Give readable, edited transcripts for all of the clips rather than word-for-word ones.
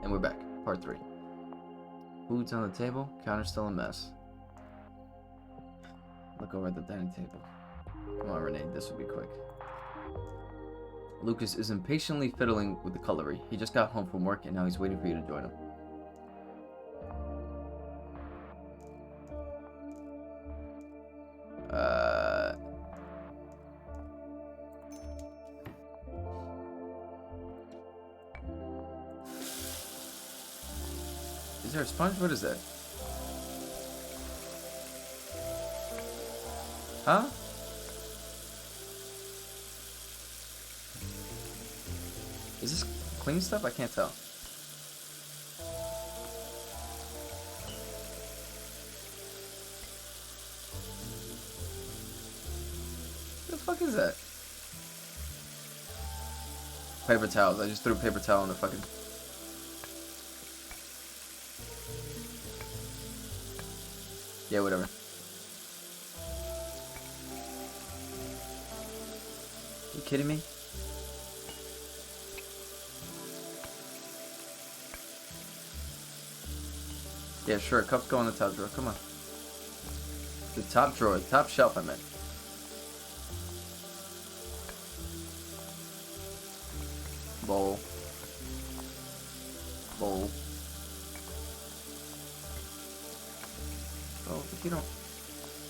And we're back. Part 3. Food's on the table. Counter's still a mess. Look over at the dining table. Come on, Renee. This will be quick. Lucas is impatiently fiddling with the cutlery. He just got home from work and now he's waiting for you to join him. Is there a sponge? What is that? Huh? Is this clean stuff? I can't tell. What the fuck is that? Paper towels. I just threw a paper towel in the fucking... Yeah, whatever. You kidding me? Yeah, sure. Cups go in the top drawer. Come on. The top drawer. Top shelf, I meant. Bowl. Bowl. Oh, if you don't...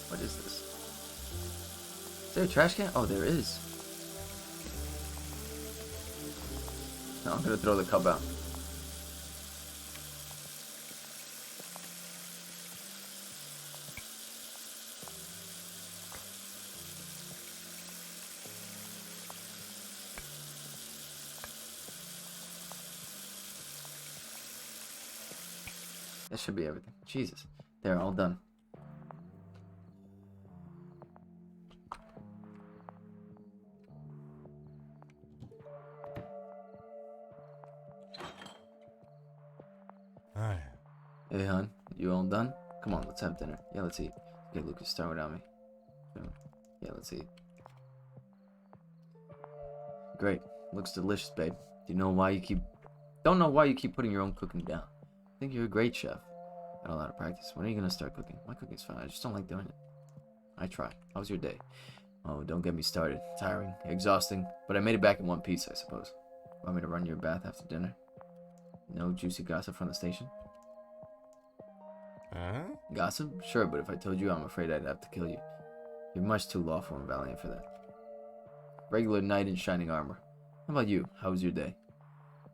What is this? Is there a trash can? Oh, there is. No, I'm gonna throw the cup out. That should be everything. Jesus. They're all done. Hi. Hey, hon. You all done? Come on, let's have dinner. Yeah, let's eat. Okay, Lucas, start without me. Yeah, let's eat. Great. Looks delicious, babe. Do you know why you keep... Don't know why you keep putting your own cooking down. I think you're a great chef. Got a lot of practice. When are you gonna start cooking? My cooking's fine. I just don't like doing it. I try. How was your day? Oh, don't get me started. Tiring, exhausting, but I made it back in one piece, I suppose. Want me to run you a bath after dinner? No juicy gossip from the station? Huh? Gossip? Sure, but if I told you, I'm afraid I'd have to kill you. You're much too lawful and valiant for that. Regular knight in shining armor. How about you? How was your day?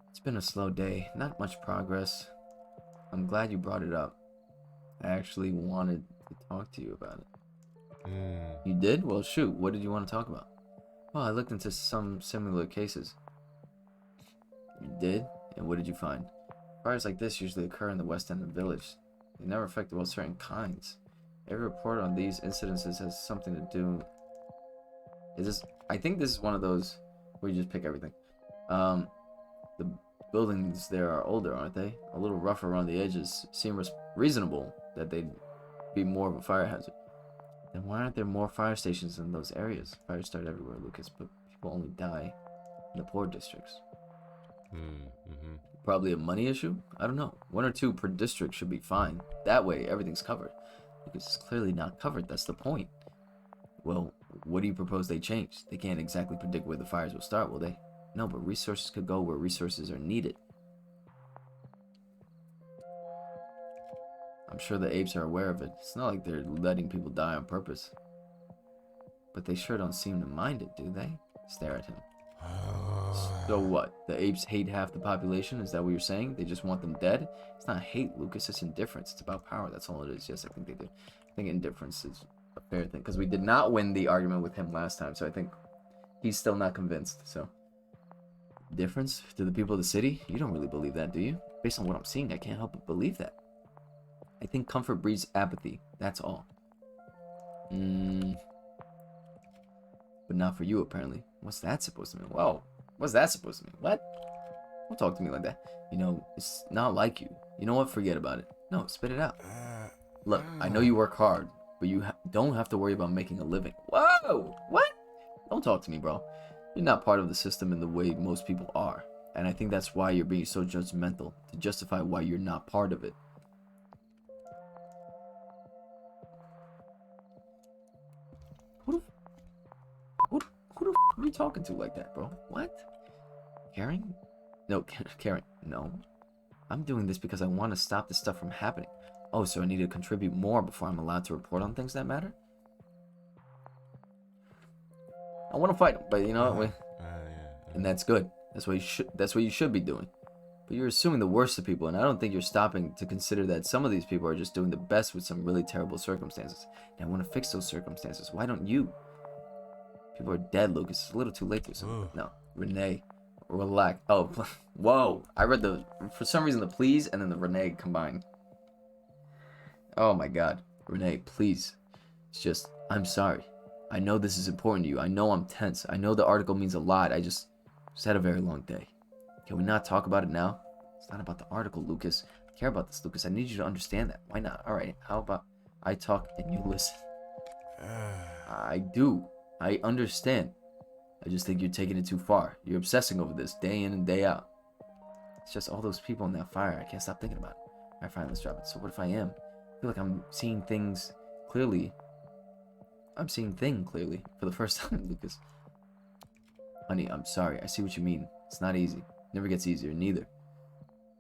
It's been a slow day. Not much progress. I'm glad you brought it up. I actually wanted to talk to you about it. You did? Well, shoot. What did you want to talk about? Well, I looked into some similar cases. You did? And what did you find? Fires like this usually occur in the west end of the village. They never affect well certain kinds. Every report on these incidences has something to do... I think this is one of those where you just pick everything. The buildings there are older, aren't they? A little rougher around the edges. Seem reasonable that they'd be more of a fire hazard. Then why aren't there more fire stations in those areas? Fires start everywhere, Lucas, but people only die in the poor districts. Probably a money issue? I don't know. 1 or 2 per district should be fine. That way, everything's covered. Lucas is clearly not covered. That's the point. Well, what do you propose they change? They can't exactly predict where the fires will start, will they? No, but resources could go where resources are needed. I'm sure the apes are aware of it. It's not like they're letting people die on purpose. But they sure don't seem to mind it, do they? Stare at him. So what? The apes hate half the population? Is that what you're saying? They just want them dead? It's not hate, Lucas. It's indifference. It's about power. That's all it is. Yes, I think they do. I think indifference is a fair thing. Because we did not win the argument with him last time. So I think he's still not convinced. So, difference to the people of the city? You don't really believe that, do you? Based on what I'm seeing, I can't help but believe that. I think comfort breeds apathy. That's all. But not for you, apparently. What's that supposed to mean? Whoa. What's that supposed to mean? What? Don't talk to me like that. You know, it's not like you. You know what? Forget about it. No, spit it out. Look, I know you work hard, but you don't have to worry about making a living. Whoa! What? Don't talk to me, bro. You're not part of the system in the way most people are. And I think that's why you're being so judgmental, to justify why you're not part of it. Who the f are you talking to like that, bro? What? Karen? No, Karen. No. I'm doing this because I want to stop this stuff from happening. Oh, so I need to contribute more before I'm allowed to report on things that matter? I want to fight him, but you know what? And that's good. That's what you should be doing. But you're assuming the worst of people, and I don't think you're stopping to consider that some of these people are just doing the best with some really terrible circumstances. And I want to fix those circumstances. Why don't you? People are dead, Lucas. It's a little too late to do something. No, Renee, relax. Oh, whoa! I read for some reason the please and then the Renee combined. Oh my God, Renee, please. It's just, I'm sorry. I know this is important to you. I know I'm tense. I know the article means a lot. I just had a very long day. Can we not talk about it now? It's not about the article, Lucas. I care about this, Lucas. I need you to understand that. Why not? All right, how about I talk and you listen? I do. I understand. I just think you're taking it too far. You're obsessing over this day in and day out. It's just all those people in that fire. I can't stop thinking about it. All right, fine, let's drop it. So what if I am? I feel like I'm seeing things clearly. I'm seeing things clearly for the first time, Lucas. Honey, I'm sorry. I see what you mean. It's not easy. Never gets easier, neither.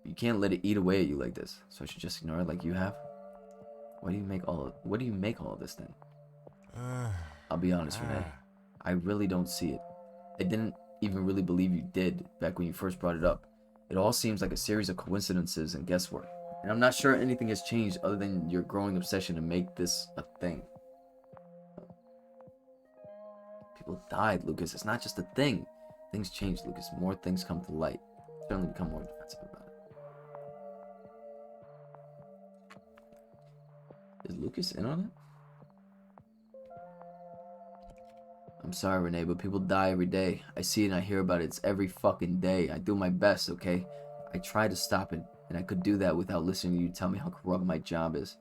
You can't let it eat away at you like this. So I should just ignore it like you have? What do you make all of this then? I'll be honest, Renee. I really don't see it. I didn't even really believe you did back when you first brought it up. It all seems like a series of coincidences and guesswork. And I'm not sure anything has changed other than your growing obsession to make this a thing. People died, Lucas. It's not just a thing. Things change, Lucas. More things come to light. Certainly become more defensive about it. Is Lucas in on it? I'm sorry, Renee, but people die every day. I see it and I hear about it. It's every fucking day. I do my best, okay? I try to stop it, and I could do that without listening to you tell me how corrupt my job is.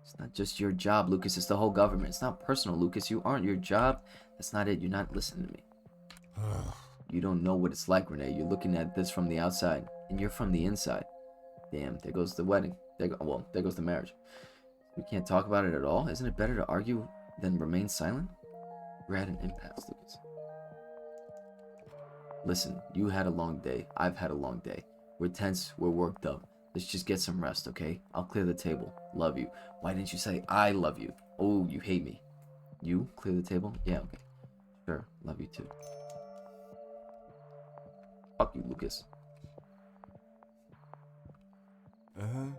It's not just your job, Lucas. It's the whole government. It's not personal, Lucas. You aren't your job. That's not it. You're not listening to me. You don't know what it's like, Renee. You're looking at this from the outside, and you're from the inside. Damn, there goes the wedding. There goes the marriage. We can't talk about it at all? Isn't it better to argue than remain silent? We're at an impasse, Lucas. Listen, you had a long day. I've had a long day. We're tense. We're worked up. Let's just get some rest, okay? I'll clear the table. Love you. Why didn't you say I love you? Oh, you hate me. You clear the table? Yeah, okay. Sure. Love you too. Fuck you, Lucas. Don't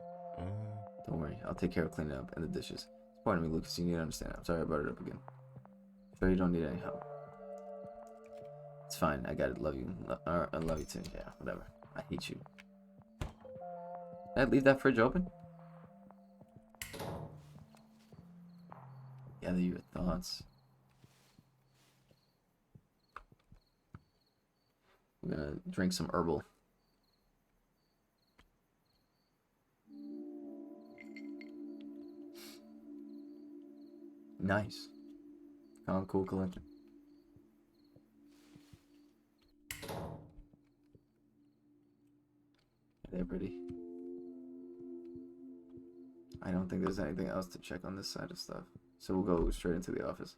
worry. I'll take care of cleaning up and the dishes. Pardon me, Lucas. You need to understand. I'm sorry I brought it up again. Sure you don't need any help. It's fine. I got it. Love you. I love you too. Yeah, whatever. I hate you. Did I leave that fridge open? Gather your thoughts. I'm gonna drink some herbal. Nice. Kind of cool collection. They're pretty. I don't think there's anything else to check on this side of stuff. So we'll go straight into the office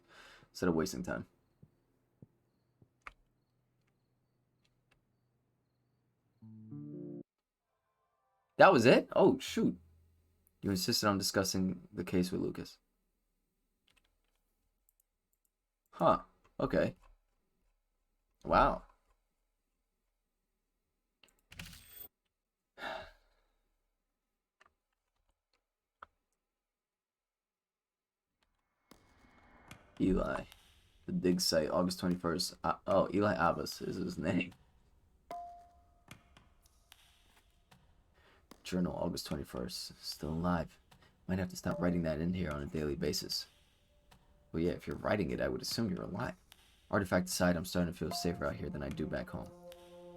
instead of wasting time. That was it? Oh, shoot. You insisted on discussing the case with Lucas. Huh. Okay. Wow. Eli. The dig site, August 21st. Oh, Eli Abbas is his name. Journal, August 21st. Still alive. Might have to stop writing that in here on a daily basis. Well, yeah, if you're writing it, I would assume you're alive. Artifact aside, I'm starting to feel safer out here than I do back home.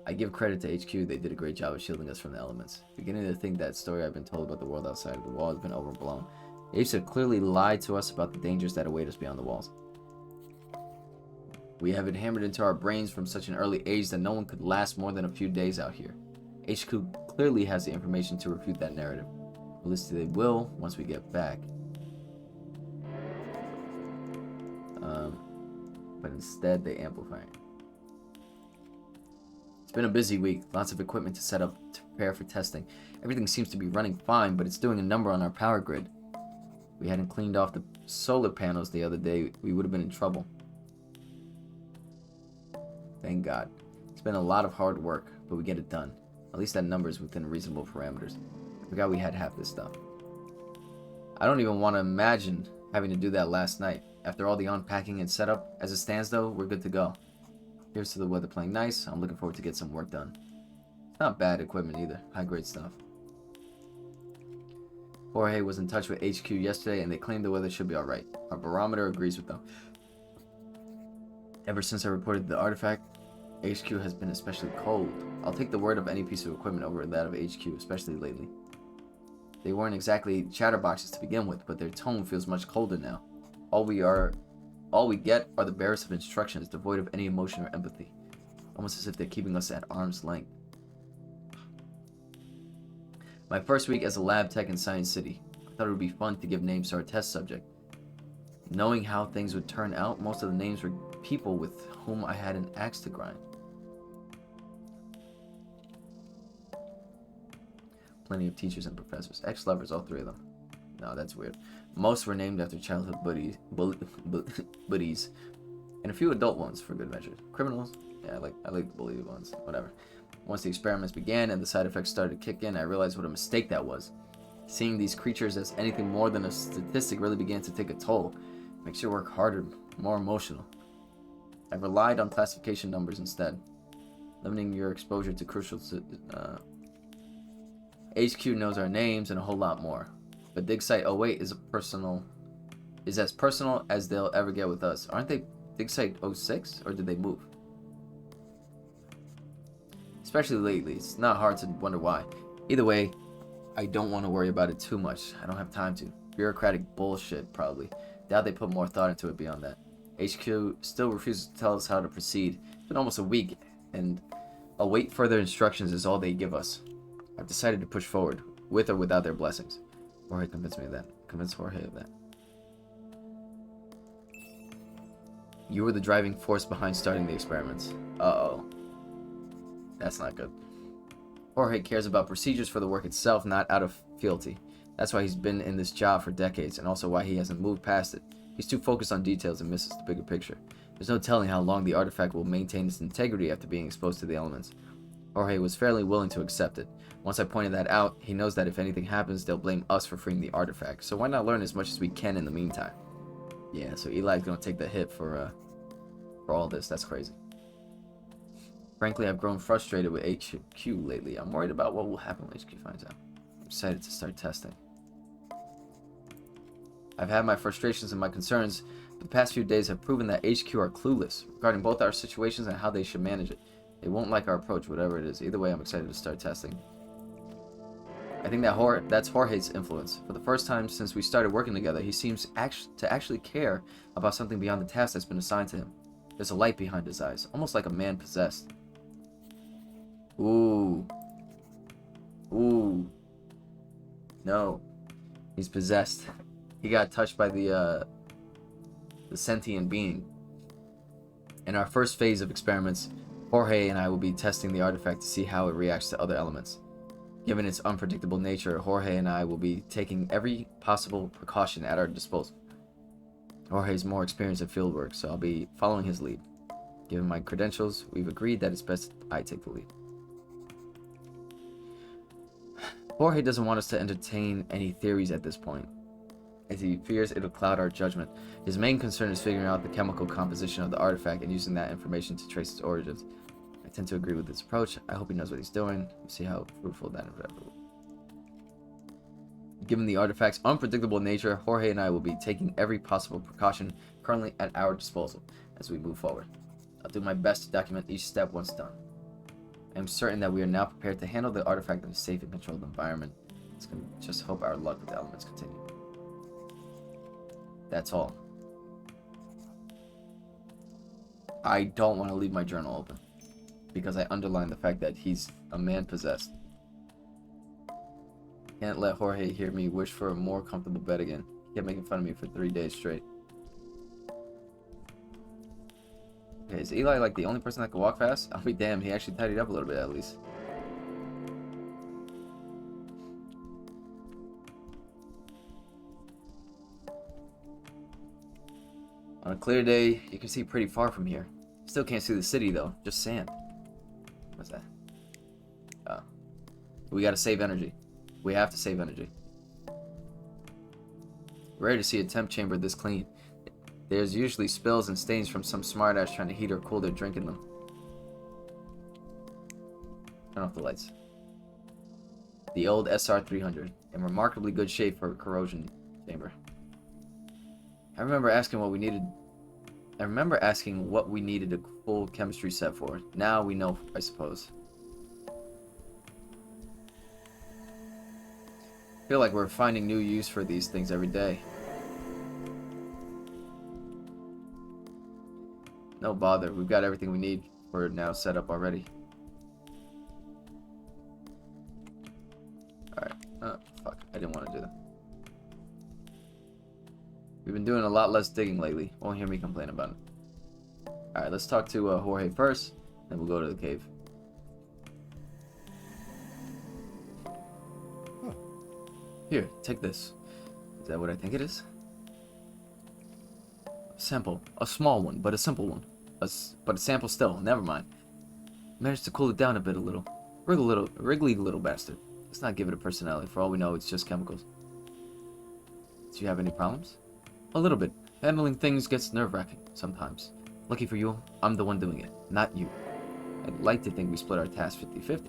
I give credit to HQ, they did a great job of shielding us from the elements. Beginning to think that story I've been told about the world outside of the wall has been overblown. Apes have clearly lied to us about the dangers that await us beyond the walls. We have it hammered into our brains from such an early age that no one could last more than a few days out here. HQ clearly has the information to refute that narrative. At least they will once we get back. But instead they amplify it. It's been a busy week. Lots of equipment to set up to prepare for testing. Everything seems to be running fine, but it's doing a number on our power grid. If we hadn't cleaned off the solar panels the other day, we would have been in trouble. Thank God. It's been a lot of hard work, but we get it done. At least that number is within reasonable parameters. I forgot we had half this stuff. I don't even want to imagine having to do that last night. After all the unpacking and setup, as it stands though, we're good to go. Here's to the weather playing nice. I'm looking forward to get some work done. It's not bad equipment either. High grade stuff. Jorge was in touch with HQ yesterday and they claimed the weather should be alright. Our barometer agrees with them. Ever since I reported the artifact, HQ has been especially cold. I'll take the word of any piece of equipment over that of HQ, especially lately. They weren't exactly chatterboxes to begin with, but their tone feels much colder now. All we get are the barest of instructions, devoid of any emotion or empathy. Almost as if they're keeping us at arm's length. My first week as a lab tech in Science City. I thought it would be fun to give names to our test subject. Knowing how things would turn out, most of the names were people with whom I had an axe to grind. Plenty of teachers and professors. Ex-lovers, all three of them. No, that's weird. Most were named after childhood buddies, and a few adult ones for good measure. Criminals? Yeah, I like the bully ones. Whatever. Once the experiments began and the side effects started to kick in, I realized what a mistake that was. Seeing these creatures as anything more than a statistic really began to take a toll. Makes your work harder, more emotional. I relied on classification numbers instead, limiting your exposure to crucial. HQ knows our names and a whole lot more, but Dig Site 08 is as personal as they'll ever get with us. Aren't they Dig Site 06, or did they move? Especially lately, it's not hard to wonder why. Either way, I don't want to worry about it too much. I don't have time to. Bureaucratic bullshit, probably. Doubt they put more thought into it beyond that. HQ still refuses to tell us how to proceed. It's been almost a week, and await further instructions is all they give us. I've decided to push forward, with or without their blessings. Jorge convinced me of that. Convince Jorge of that. You were the driving force behind starting the experiments. Uh-oh. That's not good. Jorge cares about procedures for the work itself, not out of fealty. That's why he's been in this job for decades, and also why he hasn't moved past it. He's too focused on details and misses the bigger picture. There's no telling how long the artifact will maintain its integrity after being exposed to the elements. Jorge was fairly willing to accept it. Once I pointed that out, he knows that if anything happens, they'll blame us for freeing the artifact. So why not learn as much as we can in the meantime? Yeah, so Eli's gonna take the hit for all this. That's crazy. Frankly, I've grown frustrated with HQ lately. I'm worried about what will happen when HQ finds out. I'm excited to start testing. I've had my frustrations and my concerns, but the past few days have proven that HQ are clueless regarding both our situations and how they should manage it. They won't like our approach, whatever it is. Either way, I'm excited to start testing. I think that's Jorge's influence. For the first time since we started working together, he seems to actually care about something beyond the task that's been assigned to him. There's a light behind his eyes, almost like a man possessed. Ooh. Ooh. No. He's possessed. He got touched by the sentient being. In our first phase of experiments, Jorge and I will be testing the artifact to see how it reacts to other elements. Given its unpredictable nature, Jorge and I will be taking every possible precaution at our disposal. Jorge is more experienced at fieldwork, so I'll be following his lead. Given my credentials, we've agreed that it's best I take the lead. Jorge doesn't want us to entertain any theories at this point, as he fears it'll cloud our judgment. His main concern is figuring out the chemical composition of the artifact and using that information to trace its origins. I tend to agree with this approach. I hope he knows what he's doing. We'll see how fruitful that endeavor will. Given the artifact's unpredictable nature, Jorge and I will be taking every possible precaution currently at our disposal as we move forward. I'll do my best to document each step once done. I am certain that we are now prepared to handle the artifact in a safe and controlled environment. Let's just hope our luck with the elements continue. That's all. I don't want to leave my journal open because I underline the fact that he's a man possessed. Can't let Jorge hear me wish for a more comfortable bed again. He kept making fun of me for 3 days straight. Okay, is Eli like the only person that can walk fast? I'll be damned, he actually tidied up a little bit at least. On a clear day, you can see pretty far from here. Still can't see the city though, just sand. What's that? Oh. We gotta save energy. We have to save energy. Rare to see a temp chamber this clean. There's usually spills and stains from some smartass trying to heat or cool their drink in them. Turn off the lights. The old SR-300, in remarkably good shape for a corrosion chamber. I remember asking what we needed a full chemistry set for. Now we know, I suppose. I feel like we're finding new use for these things every day. No bother, we've got everything we need for it now set up already. Alright, oh, fuck, I didn't want to do that. We've been doing a lot less digging lately. Won't hear me complain about it. Alright, let's talk to Jorge first, then we'll go to the cave. Huh. Here, take this. Is that what I think it is? Sample. A small one, but a simple one. But a sample still. Never mind. Managed to cool it down a little. Wriggly little bastard. Let's not give it a personality. For all we know, it's just chemicals. Do you have any problems? A little bit. Handling things gets nerve-wracking sometimes. Lucky for you, I'm the one doing it, not you. I'd like to think we split our tasks 50-50.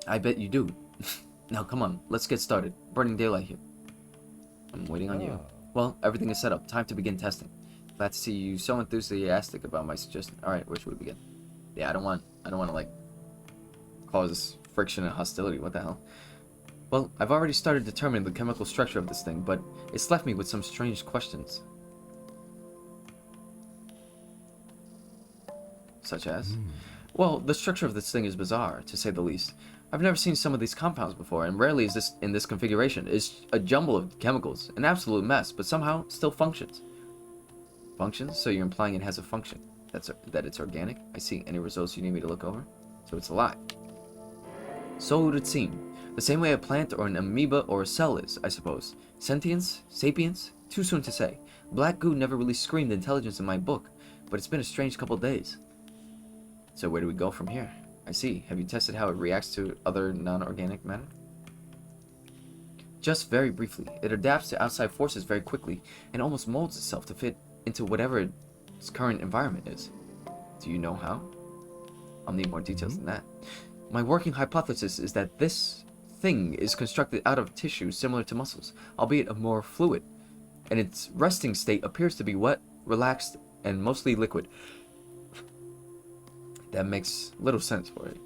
I bet you do. Now come on, let's get started. Burning daylight here. I'm waiting on you. Well, everything is set up. Time to begin testing. Glad to see you so enthusiastic about my suggestion. Alright, where should we begin? Yeah, I don't want to like cause friction and hostility. What the hell? Well, I've already started determining the chemical structure of this thing, but it's left me with some strange questions. Such as? Well, the structure of this thing is bizarre, to say the least. I've never seen some of these compounds before, and rarely is this in this configuration. It's a jumble of chemicals, an absolute mess, but somehow still functions. Functions? So you're implying it has a function. That it's organic? I see. Any results you need me to look over? So it's alive. So it would seem. The same way a plant or an amoeba or a cell is, I suppose. Sentience? Sapience? Too soon to say. Black goo never really screamed intelligence in my book, but it's been a strange couple days. So where do we go from here? I see. Have you tested how it reacts to other non-organic matter? Just very briefly. It adapts to outside forces very quickly and almost molds itself to fit into whatever its current environment is. Do you know how? I'll need more details than that. My working hypothesis is that this thing is constructed out of tissue similar to muscles, albeit a more fluid, and its resting state appears to be wet, relaxed, and mostly liquid. That makes little sense for it.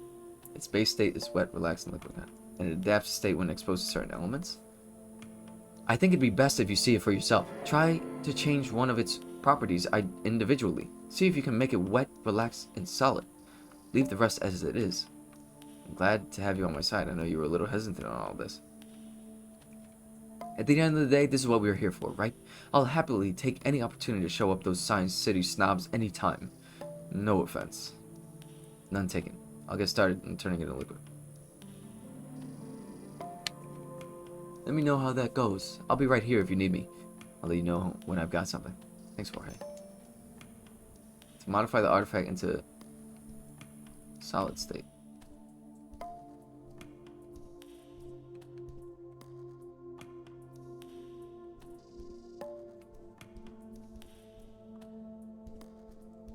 Its base state is wet, relaxed, and liquid, and it adapts to state when exposed to certain elements. I think it'd be best if you see it for yourself. Try to change one of its properties individually. See if you can make it wet, relaxed, and solid. Leave the rest as it is. I'm glad to have you on my side. I know you were a little hesitant on all this. At the end of the day, this is what we're here for, right? I'll happily take any opportunity to show up those Science City snobs anytime. No offense. None taken. I'll get started on turning it into liquid. Let me know how that goes. I'll be right here if you need me. I'll let you know when I've got something. Thanks, Jorge. To modify the artifact into solid state.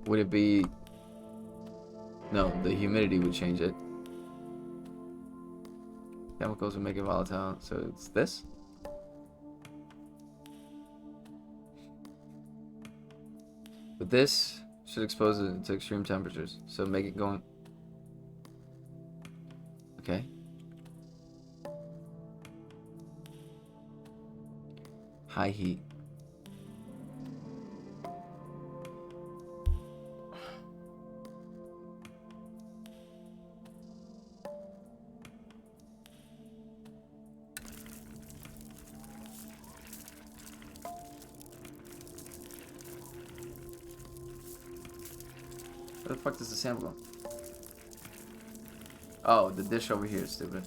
Would it be... No, the humidity would change it. Chemicals would make it volatile, so it's this? But this should expose it to extreme temperatures, so make it going... Okay. High heat. Where the fuck does the sample go? Oh, the dish over here, stupid.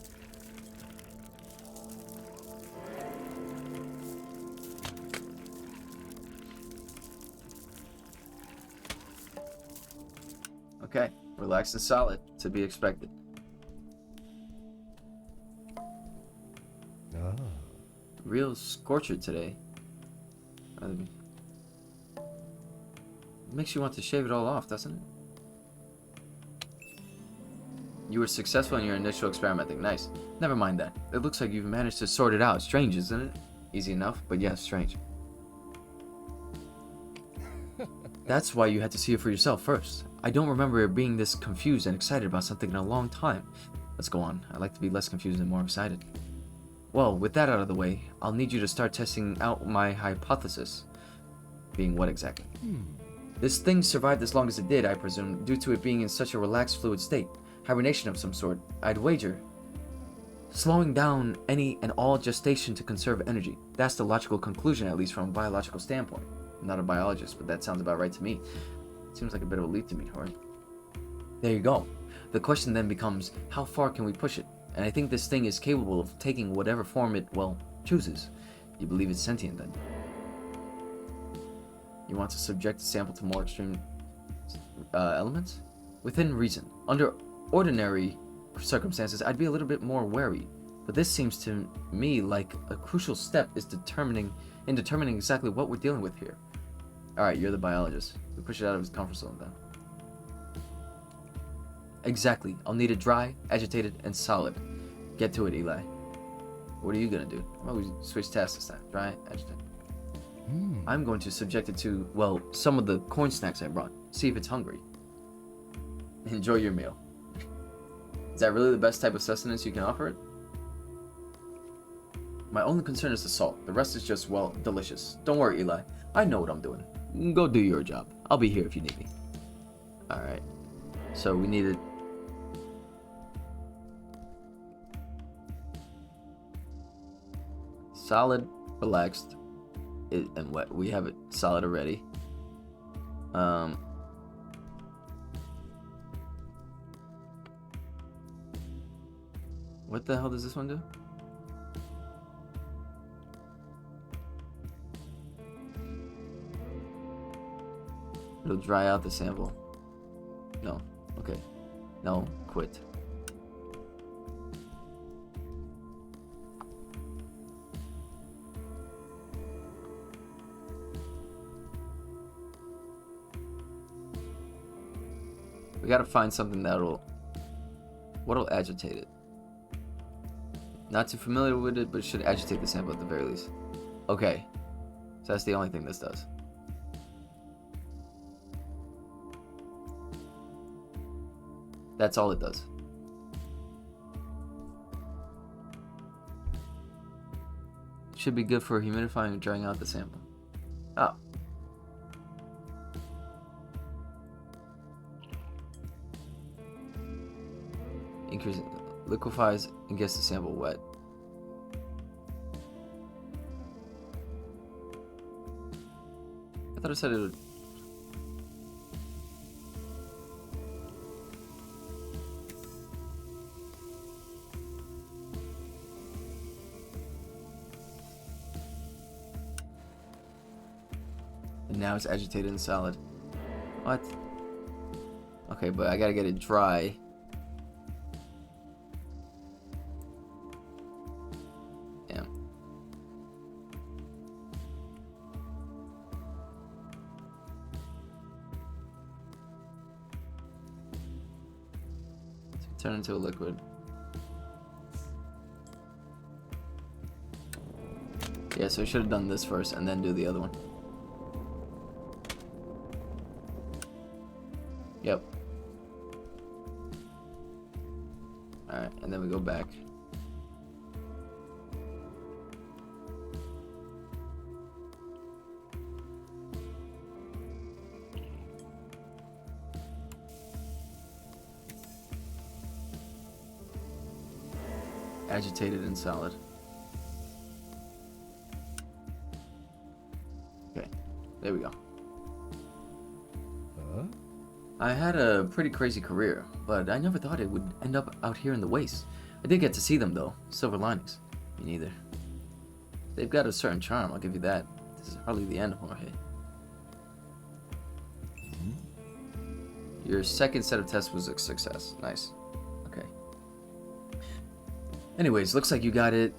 Okay, relaxed and solid, to be expected. Ah. Real scorcher today. Makes you want to shave it all off, doesn't it? You were successful in your initial experimenting. Nice. Never mind that. It looks like you've managed to sort it out. Strange, isn't it? Easy enough, but yes, strange. That's why you had to see it for yourself first. I don't remember being this confused and excited about something in a long time. Let's go on. I'd like to be less confused and more excited. Well, with that out of the way, I'll need you to start testing out my hypothesis. Being what exactly? This thing survived as long as it did, I presume, due to it being in such a relaxed fluid state. Hibernation of some sort. I'd wager. Slowing down any and all gestation to conserve energy. That's the logical conclusion, at least from a biological standpoint. I'm not a biologist, but that sounds about right to me. Seems like a bit of a leap to me, Tori. There you go. The question then becomes, how far can we push it? And I think this thing is capable of taking whatever form it, well, chooses. You believe it's sentient, then? You want to subject the sample to more extreme elements? Within reason. Under ordinary circumstances, I'd be a little bit more wary. But this seems to me like a crucial step is determining exactly what we're dealing with here. Alright, you're the biologist. We push it out of his comfort zone then. Exactly. I'll need it dry, agitated, and solid. Get to it, Eli. What are you gonna do? Well, we switch tasks this time. Dry, agitated. I'm going to subject it to, well, some of the corn snacks I brought. See if it's hungry. Enjoy your meal. Is that really the best type of sustenance you can offer it? My only concern is the salt. The rest is just, well, delicious. Don't worry, Eli. I know what I'm doing. Go do your job. I'll be here if you need me. Alright. So we needed... solid, relaxed, and wet. We have it solid already. What the hell does this one do? It'll dry out the sample. No. Okay. No. Quit. We gotta find something what'll agitate it. Not too familiar with it, but it should agitate the sample at the very least. Okay. So that's the only thing this does. That's all it does. It should be good for humidifying and drying out the sample. Oh. Increase, liquefies and gets the sample wet. I thought it said it would... And now it's agitated and solid. What? Okay, but I gotta get it dry. Damn. Turn into a liquid. Yeah, so we should have done this first and then do the other one. Yep. Alright, and then we go back. Agitated and solid. Okay, there we go. I had a pretty crazy career, but I never thought it would end up out here in the wastes. I did get to see them though, silver linings. Me neither. They've got a certain charm, I'll give you that. This is hardly the end, Jorge. Your second set of tests was a success. Nice. Okay. Anyways, looks like you got it.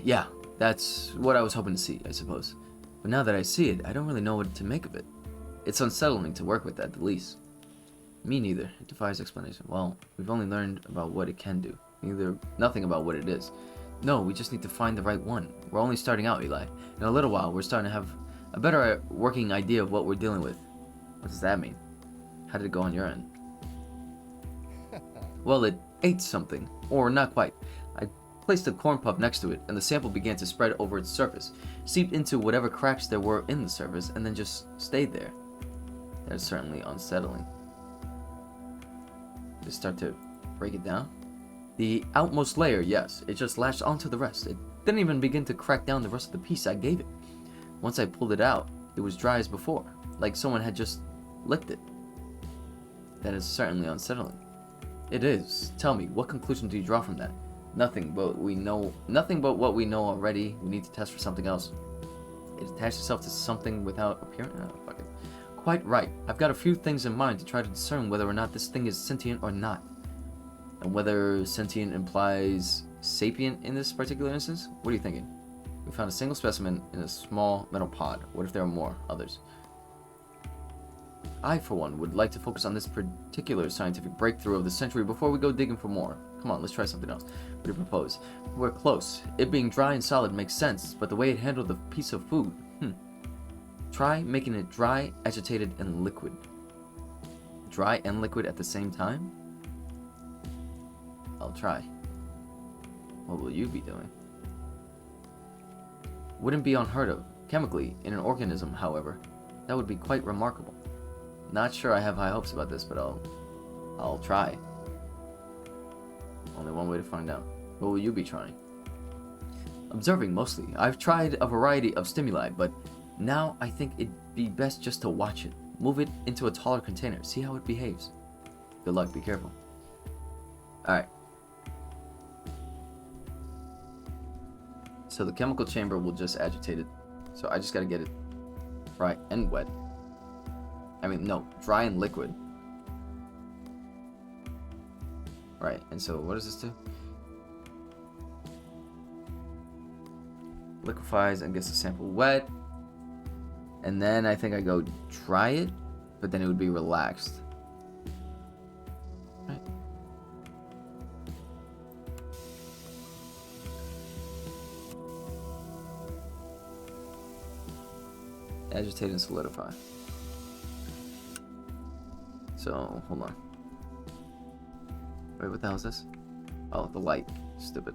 Yeah, that's what I was hoping to see, I suppose. But now that I see it, I don't really know what to make of it. It's unsettling to work with at the least. Me neither. It defies explanation. Well, we've only learned about what it can do. Nothing about what it is. No, we just need to find the right one. We're only starting out, Eli. In a little while, we're starting to have a better working idea of what we're dealing with. What does that mean? How did it go on your end? Well, it ate something. Or not quite. I placed a corn puff next to it, and the sample began to spread over its surface, seeped into whatever cracks there were in the surface, and then just stayed there. That's certainly unsettling. Just start to break it down? The outmost layer, yes. It just latched onto the rest. It didn't even begin to crack down the rest of the piece I gave it. Once I pulled it out, it was dry as before, like someone had just licked it. That is certainly unsettling. It is. Tell me, what conclusion do you draw from that? Nothing but what we know already. We need to test for something else. It attached itself to something without appearing. Oh, fuck it. Quite right. I've got a few things in mind to try to discern whether or not this thing is sentient or not. And whether sentient implies sapient in this particular instance? What are you thinking? We found a single specimen in a small metal pod. What if there are more others? I, for one, would like to focus on this particular scientific breakthrough of the century before we go digging for more. Come on, let's try something else. What do you propose? We're close. It being dry and solid makes sense, but the way it handled the piece of food, Try making it dry, agitated, and liquid. Dry and liquid at the same time? I'll try. What will you be doing? Wouldn't be unheard of. Chemically, in an organism, however, that would be quite remarkable. Not sure I have high hopes about this, but I'll try. Only one way to find out. What will you be trying? Observing, mostly. I've tried a variety of stimuli, but now I think it'd be best just to watch it. Move it into a taller container. See how it behaves. Good luck. Be careful. Alright. So the chemical chamber will just agitate it. So I just gotta get it dry and wet. I mean, no. Dry and liquid. Right. And so what does this do? Liquefies and gets the sample wet. And then I think I go dry it, but then it would be relaxed. Right. Agitate and solidify. So, hold on. Wait, what the hell is this? Oh, the light. Stupid.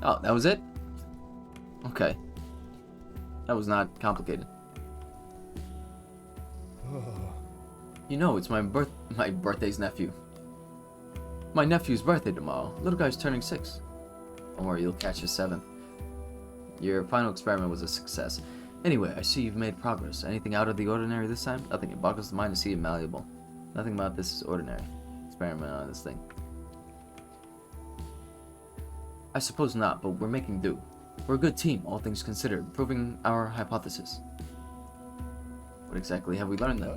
Oh, that was it? Okay. That was not complicated. You know, it's my birthday's nephew. My nephew's birthday tomorrow. Little guy's turning 6. Don't worry, you'll catch his 7th. Your final experiment was a success. Anyway, I see you've made progress. Anything out of the ordinary this time? Nothing. It boggles the mind to see it malleable. Nothing about this is ordinary. Experiment on this thing. I suppose not, but we're making do. We're a good team, all things considered, proving our hypothesis. What exactly have we learned then?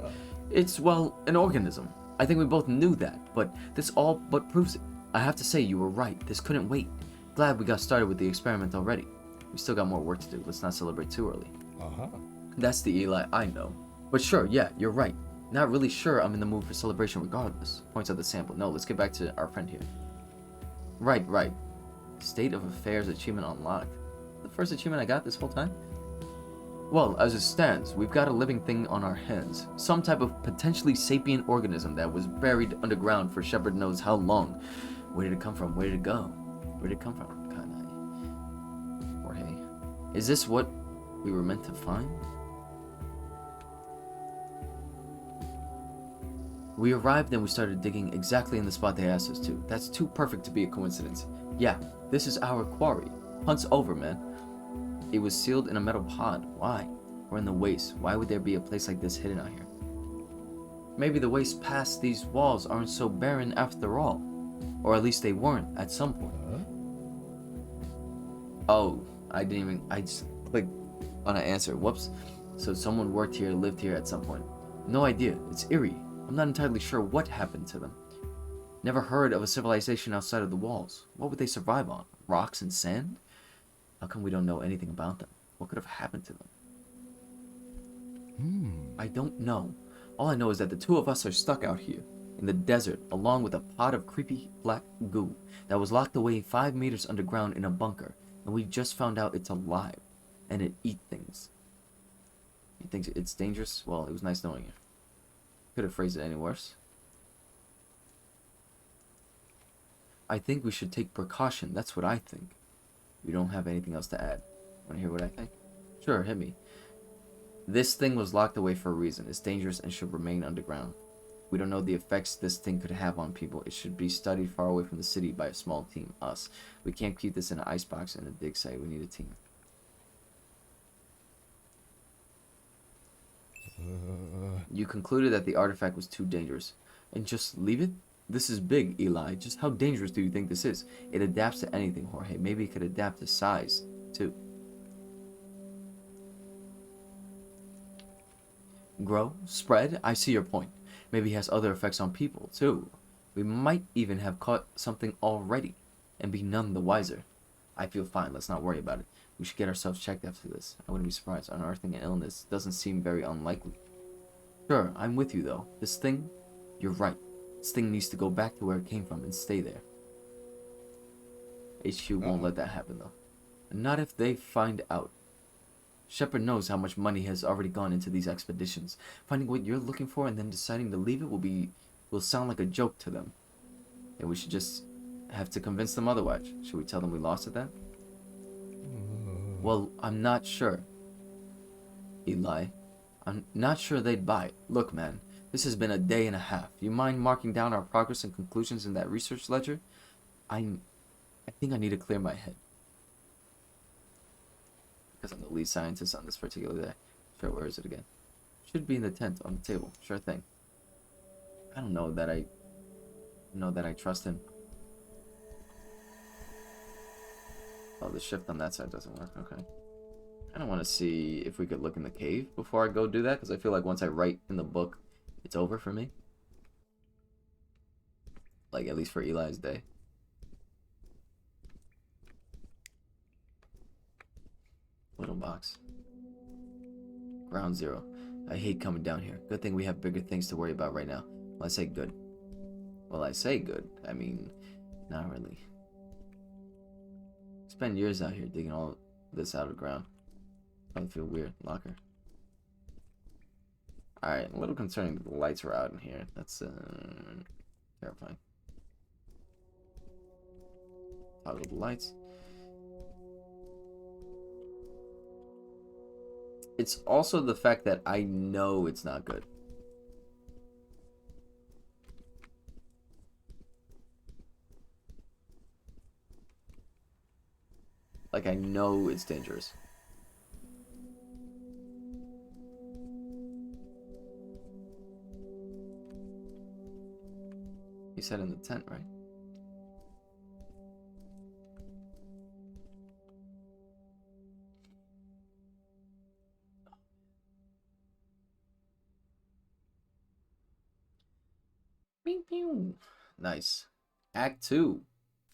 It's, well, an organism. I think we both knew that, but this all but proves it. I have to say, you were right. This couldn't wait. Glad we got started with the experiment already. We still got more work to do. Let's not celebrate too early. That's the Eli I know. But sure, yeah, you're right. Not really sure I'm in the mood for celebration regardless. Points out the sample. No, let's get back to our friend here. Right. State of Affairs achievement unlocked. The first achievement I got this whole time? Well, as it stands, we've got a living thing on our hands. Some type of potentially sapient organism that was buried underground for Shepard knows how long. Where did it come from? Where did it go? Where did it come from? Kanai. Jorge. Is this what we were meant to find? We arrived and we started digging exactly in the spot they asked us to. That's too perfect to be a coincidence. Yeah, this is our quarry. Hunt's over, man. It was sealed in a metal pod. Why? We're in the waste. Why would there be a place like this hidden out here? Maybe the waste past these walls aren't so barren after all. Or at least they weren't at some point. Oh, I just clicked on an answer. Whoops. So someone worked here, lived here at some point. No idea. It's eerie. I'm not entirely sure what happened to them. Never heard of a civilization outside of the walls. What would they survive on? Rocks and sand? How come we don't know anything about them? What could have happened to them? I don't know. All I know is that the two of us are stuck out here in the desert along with a pot of creepy black goo that was locked away 5 meters underground in a bunker, and we just found out it's alive and it eats things. You think it's dangerous? Well, it was nice knowing you. Could have phrased it any worse. I think we should take precaution. That's what I think. We don't have anything else to add. Want to hear what I think? Sure, hit me. This thing was locked away for a reason. It's dangerous and should remain underground. We don't know the effects this thing could have on people. It should be studied far away from the city by a small team, us. We can't keep this in an icebox in a dig site. We need a team. You concluded that the artifact was too dangerous. And just leave it? This is big, Eli. Just how dangerous do you think this is? It adapts to anything, Jorge. Maybe it could adapt to size, too. Grow? Spread? I see your point. Maybe it has other effects on people, too. We might even have caught something already and be none the wiser. I feel fine. Let's not worry about it. We should get ourselves checked after this. I wouldn't be surprised. Unearthing an illness doesn't seem very unlikely. Sure, I'm with you, though. This thing, you're right. This thing needs to go back to where it came from and stay there. HQ won't let that happen, though. Not if they find out. Shepard knows how much money has already gone into these expeditions. Finding what you're looking for and then deciding to leave it will sound like a joke to them. And we should just have to convince them otherwise. Should we tell them we lost it then? Well, I'm not sure. Eli. I'm not sure they'd buy it. Look, man. This has been a day and a half. You mind marking down our progress and conclusions in that research ledger? I think I need to clear my head. Because I'm the lead scientist on this particular day. Sure, where is it again? Should be in the tent on the table. Sure thing. I don't know that I trust him. Oh, the shift on that side doesn't work. Okay. I don't want to see if we could look in the cave before I go do that, because I feel like once I write in the book, it's over for me. Like, at least for Eli's day. Little box. Ground zero. I hate coming down here. Good thing we have bigger things to worry about right now. Well, I say good. Well, I say good. I mean, not really. Spend years out here digging all this out of the ground. Probably feel weird. Locker. Alright, a little concerning that the lights are out in here. That's terrifying. Toggle the lights. It's also the fact that I know it's not good. Like, I know it's dangerous. He said in the tent, right? Pew, pew. Nice. Act 2.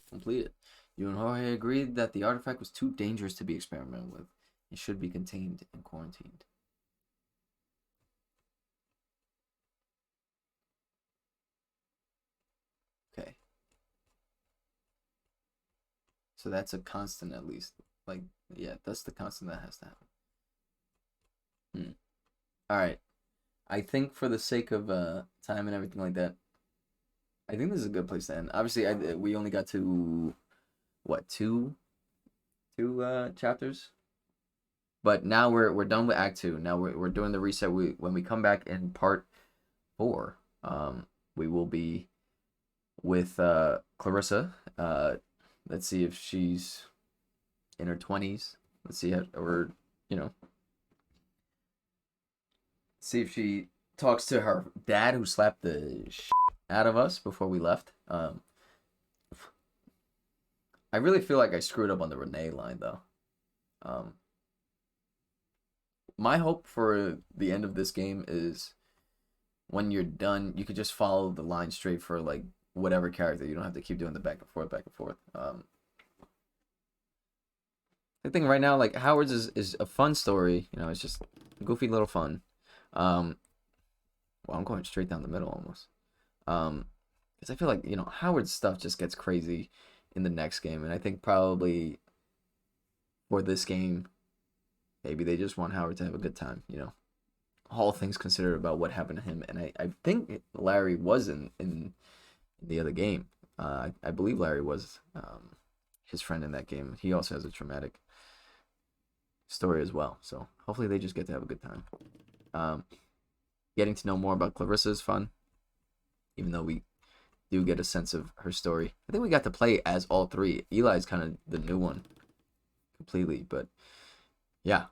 Completed. You and Jorge agreed that the artifact was too dangerous to be experimented with. It should be contained and quarantined. Okay. So that's a constant at least. Like, yeah, that's the constant that has to happen. All right. I think for the sake of time and everything like that, I think this is a good place to end. Obviously, we only got to what two chapters, but now we're done with Act Two. Now we're doing the reset. When we come back in Part Four, we will be with Clarissa. Let's see if she's in her 20s. Let's see how, or you know, see if she talks to her dad who slapped the shit out of us before we left. I really feel like I screwed up on the Renee line though. Um, my hope for the end of this game is when you're done, you could just follow the line straight for like whatever character. You don't have to keep doing the back and forth, back and forth. I think right now, like Howard's is a fun story. You know, it's just goofy little fun. Well, I'm going straight down the middle almost. Because I feel like Howard's stuff just gets crazy in the next game, and I think probably for this game, maybe they just want Howard to have a good time. All things considered about what happened to him, and I think Larry was in the other game. I believe Larry was his friend in that game. He also has a traumatic story as well, so hopefully they just get to have a good time. Getting to know more about Clarissa is fun, even though we do get a sense of her story. I think we got to play as all three. Eli's kind of the new one completely, but yeah,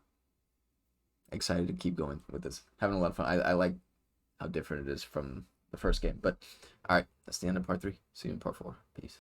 excited to keep going with this. Having a lot of fun. I like how different it is from the first game. But all right, that's the end of part 3. See you in part 4. Peace.